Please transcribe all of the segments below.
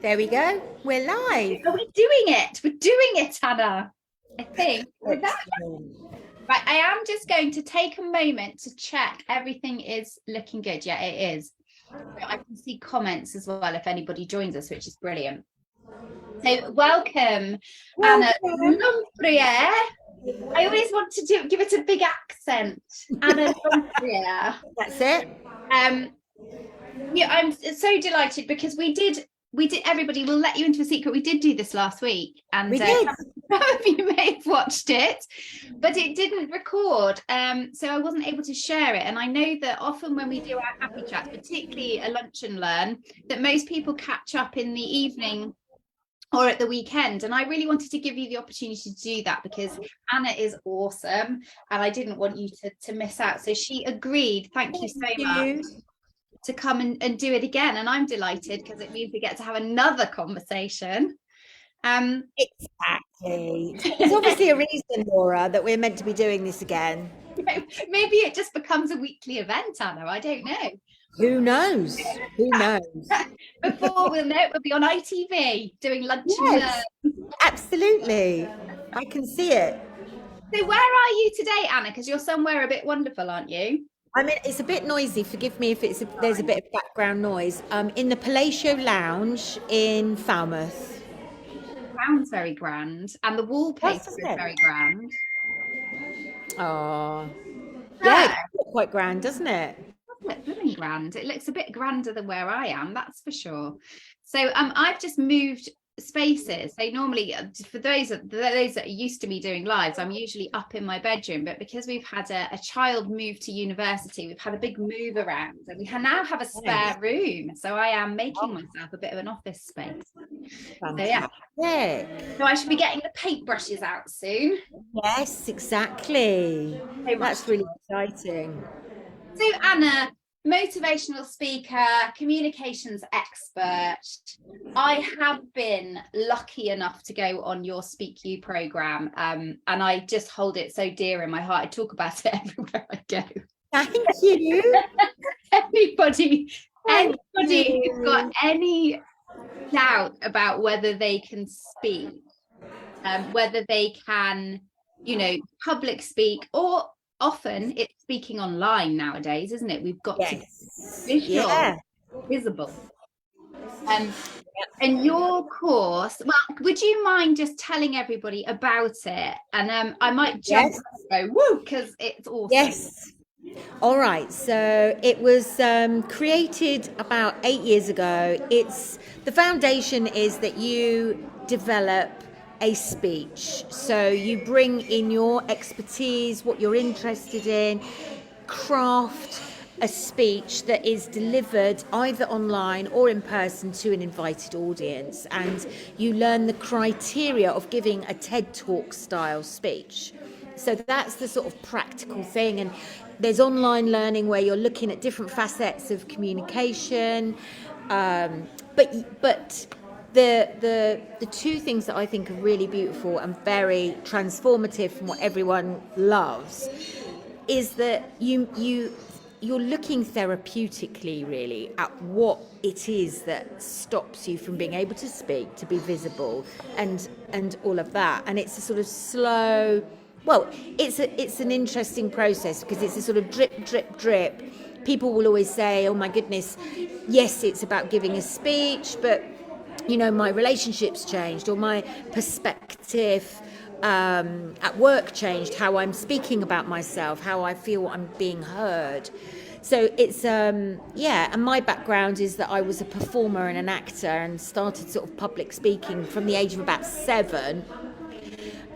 There we go. We're live. Are we doing it? We're doing it, Anna. I think we're there. Excellent. Right, I am just going to take a moment to check everything is looking good. Yeah, it is. So I can see comments as well if anybody joins us, which is brilliant. So welcome, Anna Welcome. Lempriere. I always want to give it a big accent. Anna Lempriere. That's it. Um, yeah, I'm so delighted because we did everybody will let you into a secret. We did do this last week, and We did. some of you may have watched it, but it didn't record. So I wasn't able to share it. And I know that often when we do our happy chats, particularly a lunch and learn, that most people catch up in the evening or at the weekend. And I really wanted to give you the opportunity to do that because Anna is awesome and I didn't want you to miss out. So she agreed. Thank you so much to come and do it again. And I'm delighted because it means we get to have another conversation. Exactly. There's obviously a reason, Laura, that we're meant to be doing this again. Maybe it just becomes a weekly event, Anna. I don't know. Who knows? Who knows? Before we'll know, we'll be on ITV doing lunch and Yes, learn. absolutely. I can see it. So where are you today, Anna? Because you're somewhere a bit wonderful, aren't you? I mean, it's a bit noisy. Forgive me if there's a bit of background noise. In the Palatial Lounge in Falmouth. Sounds very grand. And the wallpaper That's is it. very grand. Oh, yeah, Yeah, it's quite grand, doesn't it? it's blooming grand. It looks a bit grander than where I am, that's for sure. So I've just moved spaces. So normally, for those that are used to me doing lives, I'm usually up in my bedroom. But because we've had a child move to university, we've had a big move around, and we now have a spare room. So I am making myself a bit of an office space. So yeah, Fantastic. so I should be getting the paintbrushes out soon. Yes, exactly. So much. That's really exciting. So, Anna, motivational speaker, communications expert. I have been lucky enough to go on your Speak You program, and I just hold it so dear in my heart. I talk about it everywhere I go. Thank you. Anybody, Thank anybody who's got you. any doubt about whether they can speak, whether they can, public speak, or often it's speaking online nowadays, isn't it? We've got to be Yes. visual, Yeah. visible. And your course, well, would you mind just telling everybody about it? And I might jump Yes. and go, woo, because it's awesome. Yes. All right. So it was created about 8 years ago. It's the foundation is that you develop a speech. So you bring in your expertise, what you're interested in, craft a speech that is delivered either online or in person to an invited audience, and you learn the criteria of giving a TED Talk style speech. So that's the sort of practical thing. And there's online learning where you're looking at different facets of communication, but the two things that I think are really beautiful and very transformative from what everyone loves is that you're looking therapeutically really at what it is that stops you from being able to speak, to be visible, and all of that. And it's a sort of slow, well, it's an interesting process because it's a sort of drip drip drip. People will always say, oh my goodness, yes, it's about giving a speech, but my relationship's changed, or my perspective at work changed, how I'm speaking about myself, how I feel I'm being heard. So it's and my background is that I was a performer and an actor and started sort of public speaking from the age of about 7.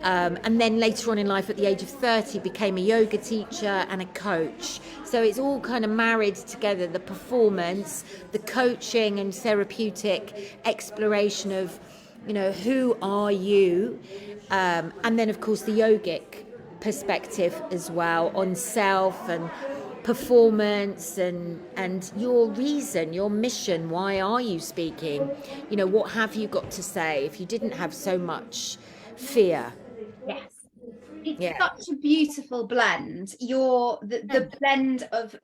And then later on in life, at the age of 30, became a yoga teacher and a coach. So it's all kind of married together, the performance, the coaching and therapeutic exploration of, who are you? And then, of course, the yogic perspective as well on self and performance and your reason, your mission. Why are you speaking? What have you got to say if you didn't have so much fear? Yes. It's Yeah. such a beautiful blend. The blend of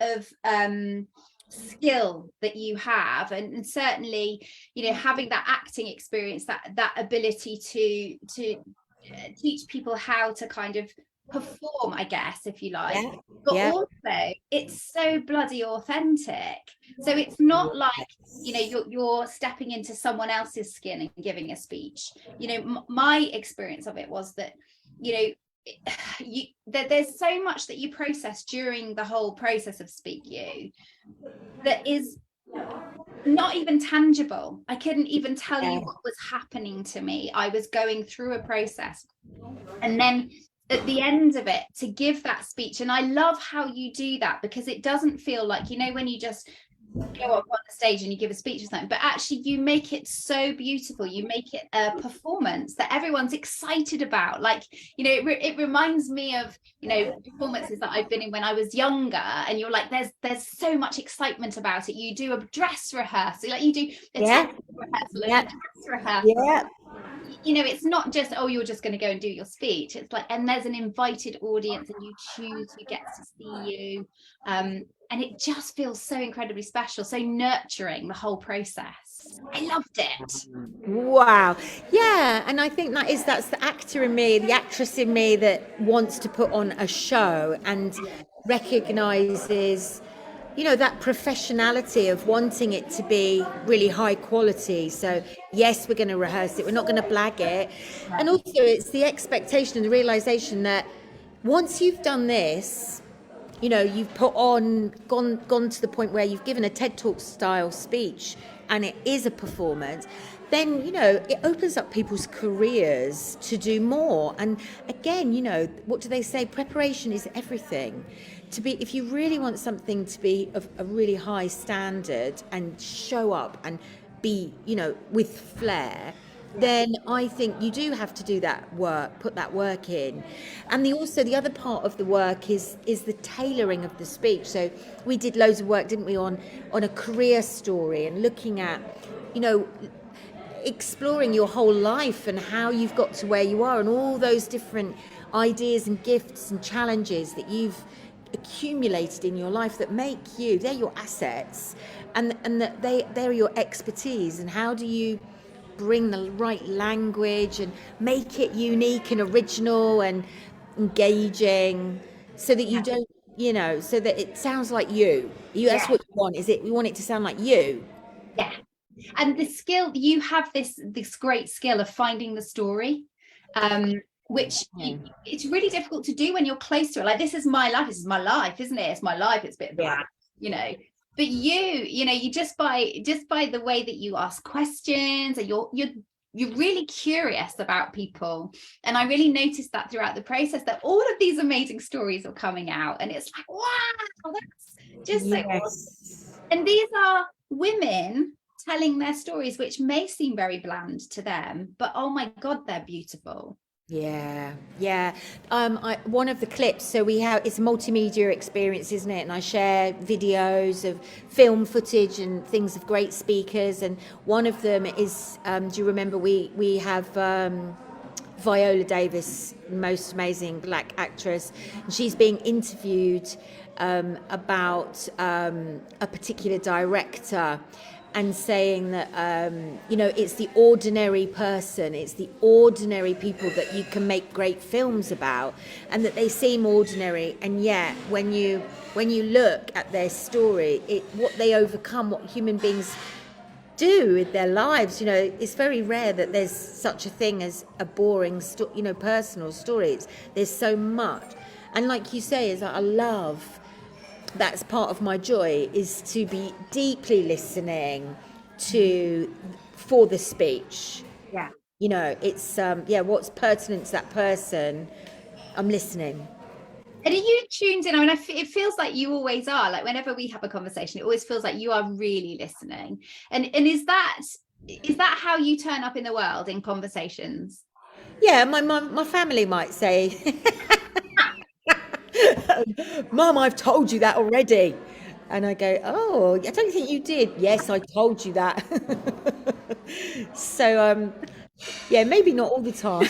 skill that you have, and certainly, you know, having that acting experience, that ability to teach people how to kind of perform, I guess, if you like. Yeah. But Yeah. also, it's so bloody authentic. So it's not like, you know, you're stepping into someone else's skin and giving a speech. You know, my experience of it was that, you know, there's so much that you process during the whole process of Speak You that is not even tangible. I couldn't even tell you what was happening to me. I was going through a process. And then at the end of it, to give that speech, and I love how you do that, because it doesn't feel like, you know, when you just go up on the stage and you give a speech or something, but actually you make it so beautiful. You make it a performance that everyone's excited about. Like, you know, it reminds me of, you know, performances that I've been in when I was younger, and you're like, there's so much excitement about it. You do a dress rehearsal, like you do a Yeah. test rehearsal and Yeah. a dress rehearsal. Yeah. You know, it's not just, oh, you're just going to go and do your speech. It's like, and there's an invited audience, and you choose who gets to see you. And it just feels so incredibly special, so nurturing, the whole process. I loved it. Wow. Yeah, and I think that's the actor in me, the actress in me that wants to put on a show and recognizes, you know, that professionality of wanting it to be really high quality. So yes, we're going to rehearse it, we're not going to blag it. And also it's the expectation and the realization that once you've done this, you know, you've gone to the point where you've given a TED Talk style speech and it is a performance, then, you know, it opens up people's careers to do more. And again, you know, what do they say? Preparation is everything. To be, if you really want something to be of a really high standard and show up and be, you know, with flair, then I think you do have to do that work, put that work in. And the other part of the work is the tailoring of the speech. So we did loads of work, didn't we, on a career story and looking at, you know, exploring your whole life and how you've got to where you are and all those different ideas and gifts and challenges that you've accumulated in your life that make you, they're your assets, and that they're your expertise. And how do you bring the right language and make it unique and original and engaging, so that you don't, you know, so that it sounds like you, that's Yeah, what you want, is it, we want it to sound like you. yeah. And the skill, you have this great skill of finding the story, which it's really difficult to do when you're close to it. Like, this is my life, isn't it? It's my life, it's a bit bland, you know. But you know, you just by the way that you ask questions, and you're really curious about people. And I really noticed that throughout the process, that all of these amazing stories are coming out, and it's like, wow, that's just so awesome. And these are women telling their stories, which may seem very bland to them, but oh my God, they're beautiful. Yeah, yeah. One of the clips, so we have, it's a multimedia experience, isn't it? And I share videos of film footage and things of great speakers. And one of them is, do you remember we have Viola Davis, most amazing black actress, and she's being interviewed about a particular director, and saying that, you know, it's the ordinary person, it's the ordinary people that you can make great films about, and that they seem ordinary, and yet when you look at their story, what they overcome, what human beings do with their lives, you know, it's very rare that there's such a thing as a boring, you know, personal stories. There's so much, and like you say, is that I love, that's part of my joy, is to be deeply listening to, for the speech. Yeah. You know, it's what's pertinent to that person, I'm listening. And are you tuned in? I mean, it feels like you always are. Like, whenever we have a conversation, it always feels like you are really listening. And is that how you turn up in the world in conversations? Yeah, my family might say, Mum, I've told you that already. And I go, oh, I don't think you did. Yes, I told you that. So, yeah, maybe not all the time.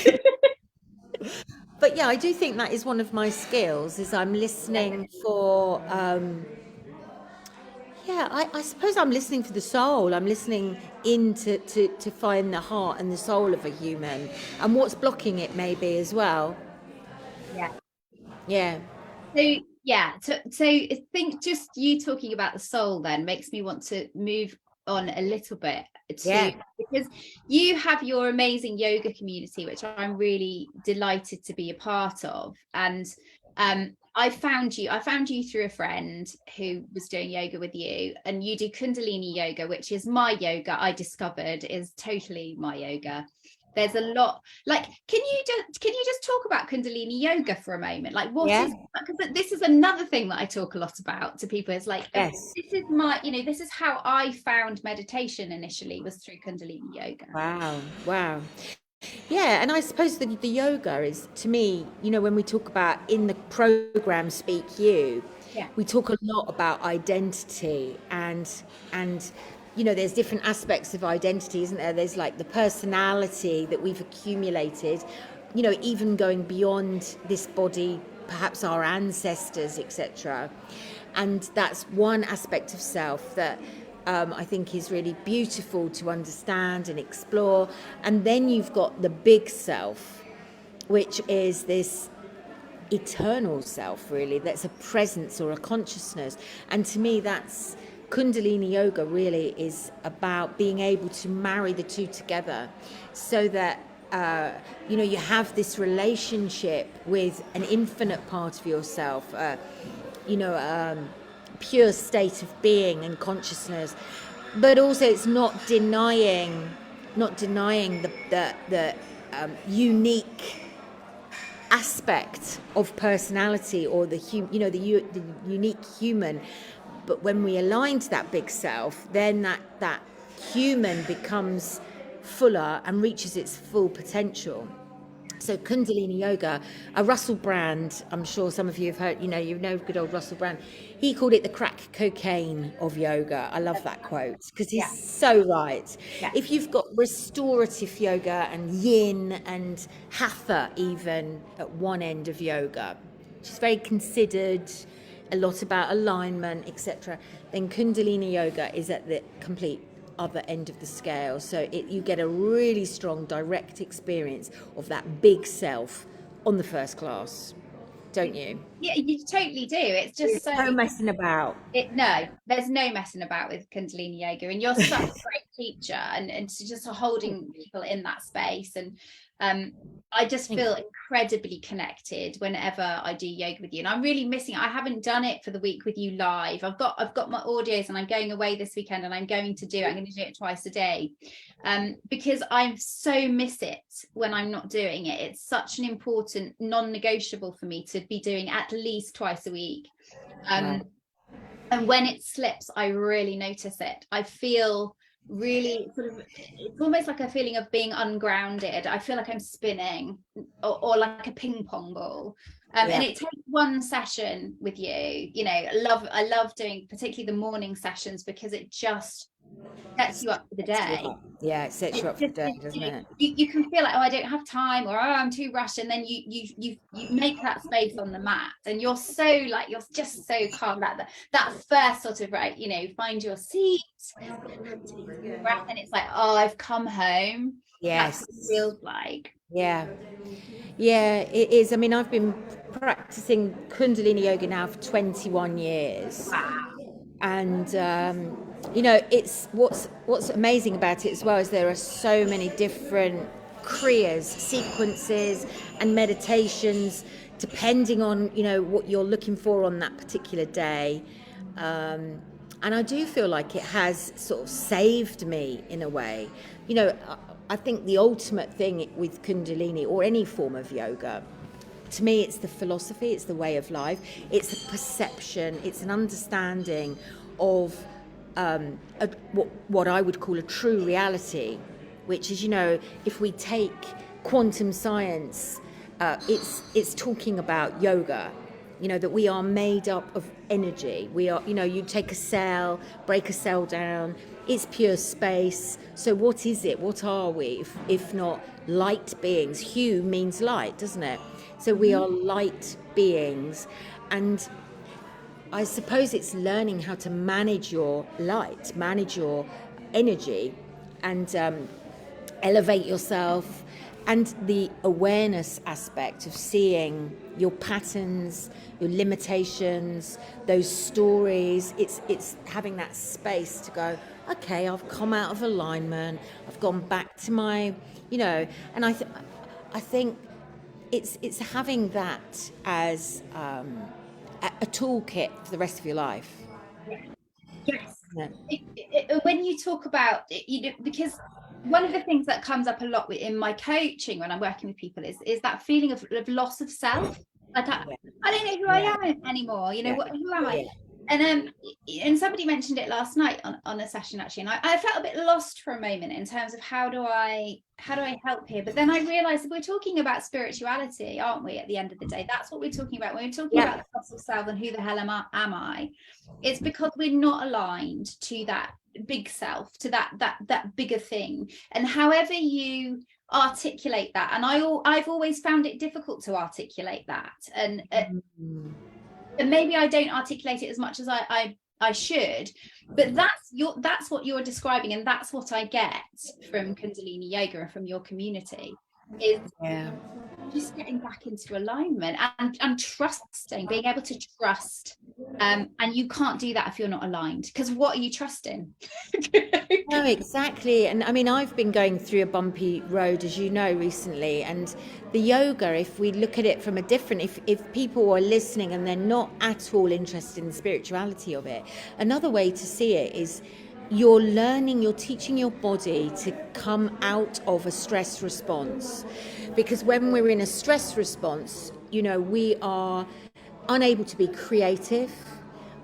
But yeah, I do think that is one of my skills, is I'm listening for, Yeah, I suppose I'm listening for the soul. I'm listening in to find the heart and the soul of a human and what's blocking it maybe as well. Yeah. Yeah. So yeah, so I think just you talking about the soul then makes me want to move on a little bit to, Yeah. because you have your amazing yoga community, which I'm really delighted to be a part of. And I found you through a friend who was doing yoga with you, and you do Kundalini yoga, which is my yoga. I discovered is totally my yoga. There's a lot, like, can you just talk about Kundalini yoga for a moment? Like, what Yeah. is, because this is another thing that I talk a lot about to people. It's like, Yes. this is my, this is how I found meditation initially, was through Kundalini yoga. Wow. Wow. Yeah, and I suppose the yoga is, to me, when we talk about in the program Speak You, Yeah. we talk a lot about identity and there's different aspects of identity, isn't there? There's like the personality that we've accumulated, even going beyond this body, perhaps our ancestors, etc. And that's one aspect of self that I think is really beautiful to understand and explore. And then you've got the big self, which is this eternal self, really, that's a presence or a consciousness. And to me, that's Kundalini yoga really is about being able to marry the two together so that you have this relationship with an infinite part of yourself, pure state of being and consciousness, but also it's not denying the unique aspect of personality or the unique human. But when we align to that big self, then that human becomes fuller and reaches its full potential. So Kundalini Yoga, Russell Brand, I'm sure some of you have heard, good old Russell Brand. He called it the crack cocaine of yoga. I love that quote because he's Yeah. so right. Yeah. If you've got restorative yoga and yin and hatha even at one end of yoga, which is very considered, a lot about alignment, etc., then Kundalini Yoga is at the complete other end of the scale. So you get a really strong direct experience of that big self on the first class, don't you? Yeah, you totally do. It's just There's so, no messing about. no, there's no messing about with Kundalini yoga, and you're such a great teacher, and just holding people in that space. And I just Thank feel you. incredibly connected whenever I do yoga with you. And I'm really missing it. I haven't done it for the week with you live. I've got my audios, and I'm going away this weekend, and I'm going to do it twice a day. Because I so miss it when I'm not doing it. It's such an important non-negotiable for me to be doing at least twice a week. Wow. And when it slips, I really notice it. I feel really sort of, it's almost like a feeling of being ungrounded. I feel like I'm spinning, or like a ping pong ball. And Yeah. it takes one session with you. I love doing particularly the morning sessions, because it just sets you up for the day. Yeah, it sets you It's up for the just, day, doesn't it? you can feel like, oh, I don't have time, or oh, I'm too rushed, and then you make that space on the mat, and you're just so calm. That first sort of, right, find your seat, take a breath, and it's like, oh, I've come home. That's Yes. what it feels like. Yeah. Yeah, it is. I mean, I've been practicing Kundalini yoga now for 21 years. Wow. And it's what's amazing about it as well is there are so many different kriyas, sequences, and meditations depending on what you're looking for on that particular day. And I do feel like it has sort of saved me in a way. I think the ultimate thing with Kundalini or any form of yoga, to me, it's the philosophy, it's the way of life, it's the perception, it's an understanding of what I would call a true reality, which is, if we take quantum science, it's talking about yoga. That we are made up of energy. We are, you take a cell, break a cell down, it's pure space. So what is it? What are we if not light beings? Hue means light, doesn't it? So we are light beings. And I suppose it's learning how to manage your light, manage your energy, and elevate yourself, and the awareness aspect of seeing your patterns, your limitations, those stories. It's having that space to go, okay, I've come out of alignment, I've gone back to my, and I think it's having that as a toolkit for the rest of your life. Yes. Yeah. When you talk about it, because one of the things that comes up a lot in my coaching when I'm working with people is that feeling of loss of self. Like I don't know who I Yeah. am anymore. Yeah. Who am I? Yeah. And somebody mentioned it last night on a session actually, and I felt a bit lost for a moment in terms of how do I help here. But then I realized we're talking about spirituality, aren't we? At the end of the day, that's what we're talking about when we're talking about the loss of self and who the hell am I. It's because we're not aligned to that big self, to that bigger thing. And however you articulate that, and I've always found it difficult to articulate that, and maybe I don't articulate it as much as I should, but that's what you're describing, and that's what I get from Kundalini yoga and from your community is just getting back into alignment and trusting, being able to trust. And you can't do that if you're not aligned, because what are you trusting? No, exactly. And I mean, I've been going through a bumpy road, as you know, recently. And the yoga, if we look at it from a different, if people are listening and they're not at all interested in the spirituality of it, another way to see it is you're teaching your body to come out of a stress response. Because when we're in a stress response, we are unable to be creative.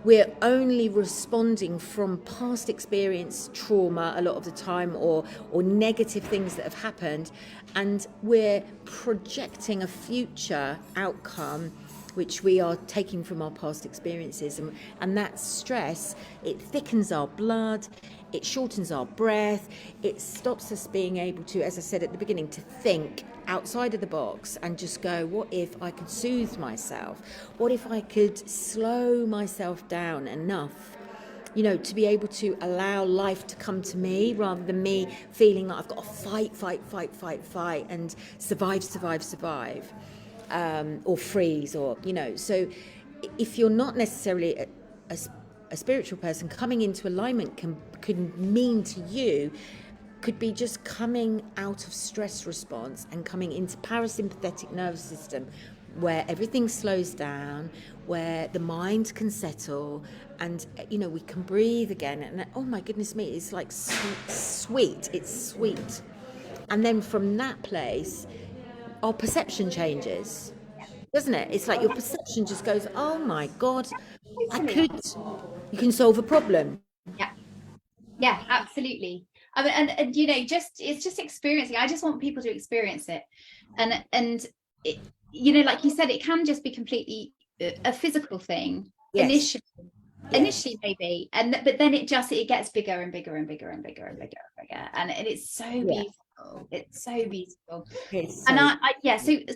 We're only responding from past experience, trauma a lot of the time, or negative things that have happened, and we're projecting a future outcome which we are taking from our past experiences, and that stress, it thickens our blood, it shortens our breath, it stops us being able to, as I said at the beginning, to think outside of the box and just go, what if I could soothe myself? What if I could slow myself down enough, to be able to allow life to come to me rather than me feeling like I've got to fight and survive, or freeze, or, so if you're not necessarily a spiritual person, coming into alignment could mean to you, could be just coming out of stress response and coming into parasympathetic nervous system, where everything slows down, where the mind can settle, and we can breathe again. And oh my goodness me, it's like sweet. It's sweet. And then from that place, our perception changes, doesn't it? It's like your perception just goes, oh my God, you can solve a problem. Yeah, absolutely. I mean, and it's just experiencing. I just want people to experience it, and it, like you said, it can just be completely a physical thing initially maybe, but then it gets bigger and bigger and bigger and bigger and bigger and bigger, and it's so beautiful. It's so beautiful. And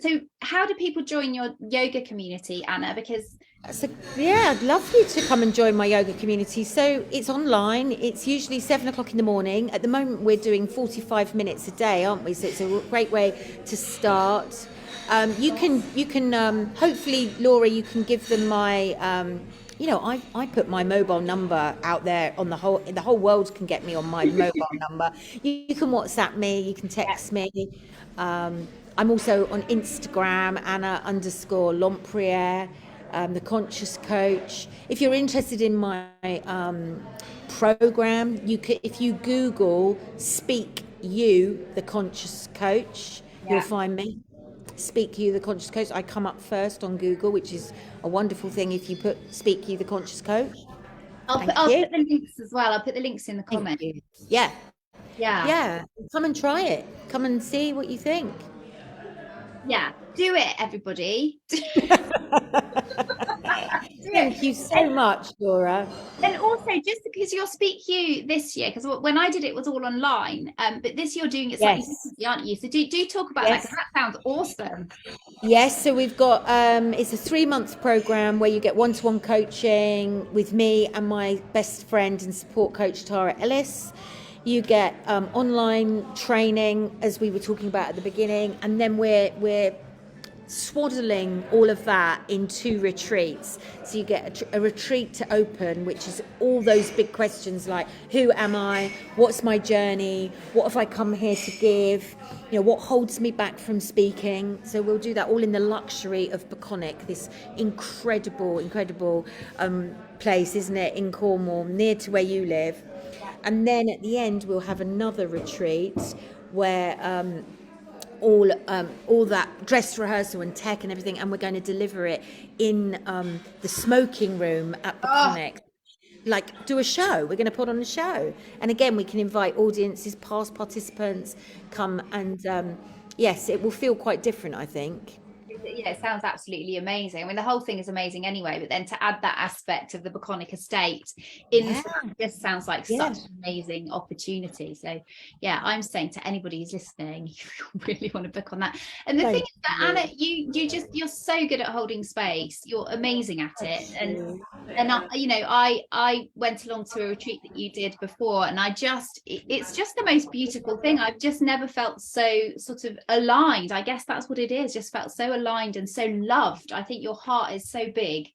so how do people join your yoga community, Anna? Because I'd love you to come and join my yoga community. So it's online. It's usually 7:00 in the morning. At the moment, we're doing 45 minutes a day, aren't we? So it's a great way to start. You can hopefully, Laura, you can give them my. I put my mobile number out there on the whole world can get me on my mobile number. You can WhatsApp me, you can text me. I'm also on Instagram, Anna_Lempriere, the Conscious Coach. If you're interested in my program, if you Google "Speak You, the Conscious Coach," you'll find me. Speak You, the Conscious Coach. I come up first on Google, which is a wonderful thing if you put Speak You, the Conscious Coach. I'll put the links as well. I'll put the links in the comments. Yeah. Come and try it. Come and see what you think. Yeah, do it, everybody. Do Thank you so much, Laura. And also, just because you'll speak you this year, because when I did it was all online, but this you're doing it slightly Yes. differently, aren't you? So do talk about that, Yes. because that sounds awesome. Yes, so we've got it's a 3 month program where you get one-to-one coaching with me and my best friend and support coach Tara Ellis. You get online training, as we were talking about at the beginning, and then we're swaddling all of that in 2 retreats. So you get a retreat to open, which is all those big questions like, who am I? What's my journey? What have I come here to give? What holds me back from speaking? So we'll do that all in the luxury of Baconic, this incredible place, isn't it, in Cornwall, near to where you live. And then at the end, we'll have another retreat where all that dress rehearsal and tech and everything, and we're going to deliver it in the smoking room at Oh, Baconic. Like, do a show. We're going to put on a show, and again, we can invite audiences, past participants, come and yes, it will feel quite different, I think. yeah, it sounds absolutely amazing. I mean, the whole thing is amazing anyway, but then to add that aspect of the Baconic estate into Yeah, that just sounds like yeah. such an amazing opportunity. So yeah, I'm saying to anybody who's listening, if you really want to book on that. And the thing Thank is that you. Anna, you're so good at holding space. You're amazing at it. Thank you. And I went along to a retreat that you did before, and it's just the most beautiful thing. I've just never felt so sort of aligned. I guess that's what it is, just felt so aligned and so loved. I think your heart is so big,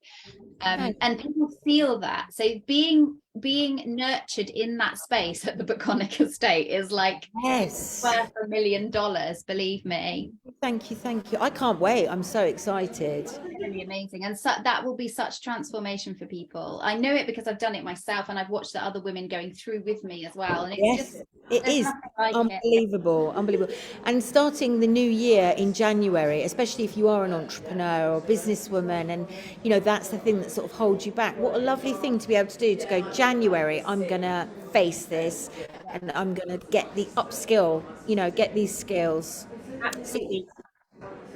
Thank and people feel that. So being nurtured in that space at the Baconic estate is like Yes. worth $1 million, believe me. Thank you. I can't wait. I'm so excited. Really amazing, and so that will be such transformation for people. I know it because I've done it myself, and I've watched the other women going through with me as well, and it's just Yes, it there's is nothing like it. unbelievable. And starting the new year in January, especially if you are an entrepreneur or businesswoman, and that's the thing that sort of holds you back. What a lovely thing to be able to do, to go, January, I'm gonna face this, and I'm gonna get the upskill, get these skills. Absolutely.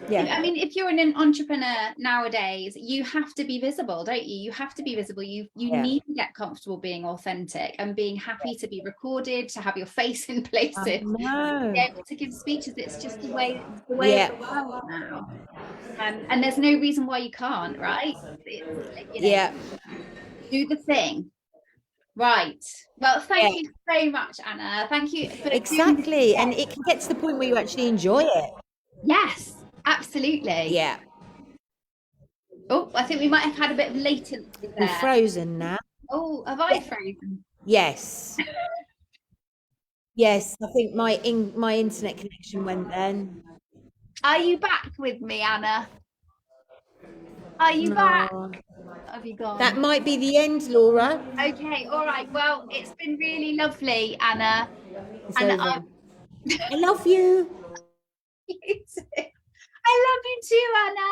Yeah, I mean, if you're an entrepreneur nowadays, you have to be visible, don't you? You have to be visible. You yeah. need to get comfortable being authentic and being happy to be recorded, to have your face in places, I to be know. able to give speeches. It's just the way of Yeah, the world now. And there's no reason why you can't, right? It's, yeah, do the thing. Right. Well, yeah. thank you so much, Anna. Thank you for doing this Exactly. And again. it can get to the point where you actually enjoy it. Yes, absolutely. Yeah. Oh, I think we might have had a bit of latency We're there. frozen now. Oh, have I frozen? Yes. Yes, I think my internet connection went then. Are you back with me, Anna? Are you back? No. Have you gone? That might be the end, Laura. Okay, all right. Well, it's been really lovely, Anna. It's And over. I love you. I love you too, Anna.